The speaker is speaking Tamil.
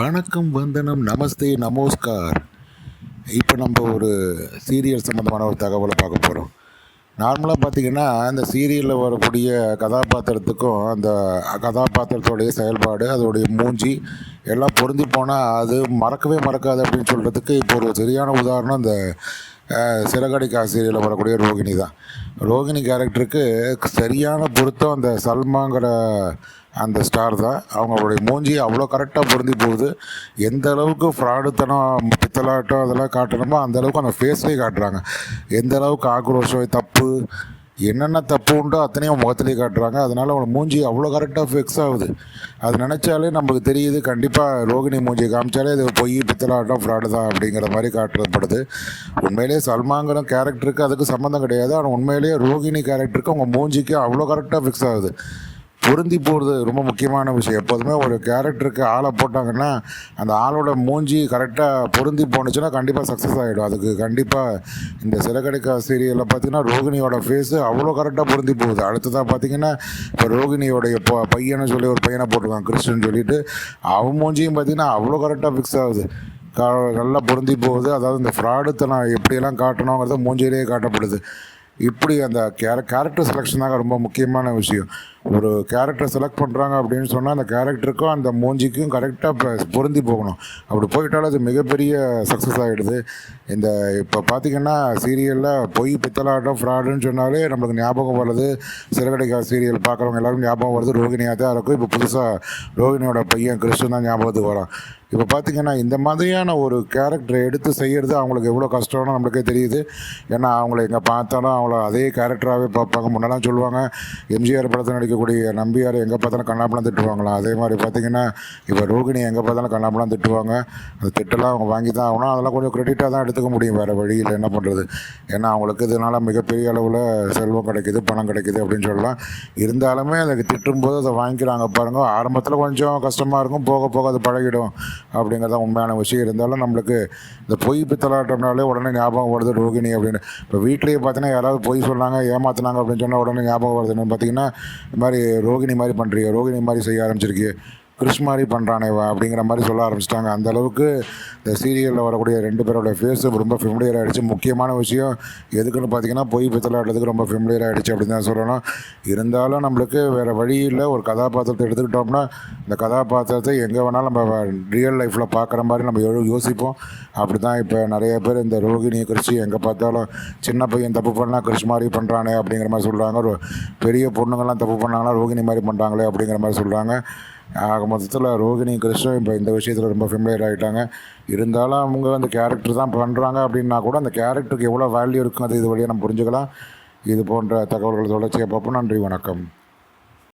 வணக்கம், வந்தனம், நமஸ்தே, நமஸ்கார். இப்போ நம்ம ஒரு சீரியல் சம்மந்தமான ஒரு தகவலை பார்க்க போகிறோம். நார்மலாக பார்த்திங்கன்னா, இந்த சீரியலில் வரக்கூடிய கதாபாத்திரத்துக்கும் அந்த கதாபாத்திரத்தோடைய செயல்பாடு, அதோடைய மூஞ்சி எல்லாம் பொருந்தி போனால் அது மறக்கவே மறக்காது அப்படின்னு சொல்கிறதுக்கு இப்போ ஒரு சரியான உதாரணம் இந்த சிறகடிக்க சீரியலில் வரக்கூடிய ரோகிணி தான். ரோகிணி கேரக்டருக்கு சரியான பொருத்தம் அந்த சல்மாங்கிற அந்த ஸ்டார் தான். அவங்களுடைய மூஞ்சி அவ்வளோ கரெக்டாக பொருந்தி போகுது. எந்த அளவுக்கு ஃப்ராடுத்தனம், பித்தலாட்டம் அதெல்லாம் காட்டணுமோ அந்த அளவுக்கு அந்த ஃபேஸ்லேயே காட்டுறாங்க. எந்த அளவுக்கு ஆக்ரோஷம், தப்பு, என்னென்ன தப்பு உண்டோ அத்தனையும் முகத்திலே காட்டுறாங்க. அதனால் அவங்க மூஞ்சி அவ்வளோ கரெக்டாக ஃபிக்ஸ் ஆகுது. அது நினச்சாலே நமக்கு தெரியுது, கண்டிப்பாக ரோகிணி மூஞ்சி காமிச்சாலே அது பொய், பித்தலாட்டம், ஃப்ராடு தான் அப்படிங்கிற மாதிரி காட்டப்படுது. உண்மையிலேயே சல்மாங்கிற கேரக்டருக்கு அதுக்கு சம்மந்தம் கிடையாது. ஆனால் உண்மையிலேயே ரோகிணி கேரக்டருக்கு அவங்க மூஞ்சிக்கு அவ்வளோ கரெக்டாக ஃபிக்ஸ் ஆகுது. பொருந்தி போகிறது ரொம்ப முக்கியமான விஷயம். எப்போதுமே ஒரு கேரக்டருக்கு ஆளை போட்டாங்கன்னா அந்த ஆளோட மூஞ்சி கரெக்டாக பொருந்தி போணுச்சுன்னா கண்டிப்பாக சக்ஸஸ் ஆகிடும். அதுக்கு கண்டிப்பாக இந்த சிறகடிக்க சீரியலில் பார்த்திங்கன்னா ரோகிணியோட ஃபேஸு அவ்வளோ கரெக்டாக பொருந்தி போகுது. அடுத்ததாக பார்த்திங்கன்னா இப்போ ரோகிணியோடைய பையனை சொல்லி ஒரு பையனை போட்டிருக்காங்க, கிறிஸ்டன் சொல்லிட்டு, அவன் மூஞ்சியும் பார்த்திங்கன்னா அவ்வளோ கரெக்டாக ஃபிக்ஸ் ஆகுது. நல்லா பொருந்தி போகுது. அதாவது இந்த ஃப்ராடுத்தனம் எப்படியெல்லாம் காட்டணுங்கிறத மூஞ்சியிலேயே காட்டப்படுது. இப்படி அந்த கேரக்டர் செலெக்ஷன் தாங்க ரொம்ப முக்கியமான விஷயம். ஒரு கேரக்டர் செலக்ட் பண்ணுறாங்க அப்படின்னு சொன்னால் அந்த கேரக்டருக்கும் அந்த மூஞ்சிக்கும் கரெக்டாக பொருந்தி போகணும். அப்படி போயிட்டாலும் அது மிகப்பெரிய சக்ஸஸ் ஆகிடுது. இந்த இப்போ பார்த்திங்கன்னா சீரியலில் பொய், பித்தலாட்டம், ஃப்ராடுன்னு சொன்னாலே நம்மளுக்கு ஞாபகம் வருது. சிறகடிக்க சீரியல் பார்க்குறவங்க எல்லாருக்கும் ஞாபகம் வருது ரோகிணியாக தான் இருக்கும். இப்போ புதுசாக ரோகிணியோட பையன் கிறிஸ்டன் தான் ஞாபகத்துக்கு வரான். இப்போ பார்த்திங்கன்னா இந்த மாதிரியான ஒரு கேரக்டரை எடுத்து செய்கிறது அவங்களுக்கு எவ்வளோ கஷ்டம்னு நம்மளுக்கே தெரியுது. ஏன்னா அவங்கள எங்கே பார்த்தாலும் அவங்கள அதே கேரக்டராகவே பார்ப்பாங்க. முன்னெல்லாம் சொல்லுவாங்க, எம்ஜிஆர் படத்தில் நடிக்கக்கூடிய நம்பியார் எங்கே பார்த்தாலும் கண்ணாப்பெல்லாம் திட்டுவாங்களாம். அதே மாதிரி பார்த்திங்கன்னா இப்போ ரோகிணி எங்கே பார்த்தாலும் கண்ணாப்பெல்லாம் திட்டுவாங்க. அந்த திட்டெல்லாம் அவங்க வாங்கி தான் ஆகணும். அதெல்லாம் கொஞ்சம் கிரெடிட்டாக தான் எடுத்துக்க முடியும், வேறு வழியில் என்ன பண்ணுறது. ஏன்னா அவங்களுக்கு இதனால் மிகப்பெரிய அளவில் செல்வம் கிடைக்கிது, பணம் கிடைக்கிது அப்படின்னு சொல்லலாம். இருந்தாலுமே அதை திட்டும்போது அதை வாங்கிக்கிறாங்க பாருங்கள். ஆரம்பத்தில் கொஞ்சம் கஷ்டமாக இருக்கும், போக போக அது பழகிடும் அப்படிங்கிறத உண்மையான விஷயம். இருந்தாலும் நம்மளுக்கு இந்த பொய், பித்தலாட்டம்னாலே உடனே ஞாபகம் வருது ரோகிணி அப்படின்னு. இப்போ வீட்லேயே பார்த்தீங்கன்னா யாராவது பொய் சொன்னாங்க, ஏமாத்தினாங்க அப்படின்னு சொன்னால் உடனே ஞாபகம் வருதுன்னு பார்த்தீங்கன்னா, இந்த மாதிரி ரோகிணி மாதிரி பண்ணுறீங்க, ரோகிணி மாதிரி செய்ய ஆரம்பிச்சிருக்கீங்க, கிறிஸ் மாதிரி பண்ணுறானேவா அப்படிங்கிற மாதிரி சொல்ல ஆரம்பிச்சிட்டாங்க. அந்தளவுக்கு இந்த சீரியலில் வரக்கூடிய ரெண்டு பேரோட ஃபேஸு ரொம்ப ஃபெமிலியர் ஆகிடுச்சு. முக்கியமான விஷயம் எதுக்குன்னு பார்த்தீங்கன்னா பொய், பித்தலாட்டத்துக்கு ரொம்ப ஃபெமிலியர் ஆகிடுச்சு அப்படின்னு தான் சொல்லணும். இருந்தாலும் நம்மளுக்கு வேறு வழியில் ஒரு கதாபாத்திரத்தை எடுத்துக்கிட்டோம்னா இந்த கதாபாத்திரத்தை எங்கே வேணாலும் நம்ம ரியல் லைஃப்பில் பார்க்குற மாதிரி நம்ம யோசிப்போம். அப்படி தான் இப்போ நிறைய பேர் இந்த ரோகிணி, கிறிஸ் எங்கே பார்த்தாலும் சின்ன பையன் தப்பு பண்ணால் கிறிஸ் மாதிரி பண்ணுறானே அப்படிங்கிற மாதிரி சொல்கிறாங்க. ஒரு பெரிய பொண்ணுங்கள்லாம் தப்பு பண்ணாங்கன்னா ரோகிணி மாதிரி பண்ணுறாங்களே அப்படிங்கிற மாதிரி சொல்கிறாங்க. ஆக மொத்தத்தில் ரோகிணி, கிருஷ்ணன் இப்போ இந்த விஷயத்தில் ரொம்ப ஃபெமிலியர் ஆகிட்டாங்க. இருந்தாலும் அவங்க அந்த கேரக்டர் தான் பண்ணுறாங்க அப்படின்னா கூட அந்த கேரக்டருக்கு எவ்வளோ வேல்யூ இருக்கும் அது இது வழியாக நம்ம புரிஞ்சுக்கலாம். இது போன்ற தகவல்கள் தொடர்ச்சியாக பார்ப்போம். நன்றி, வணக்கம்.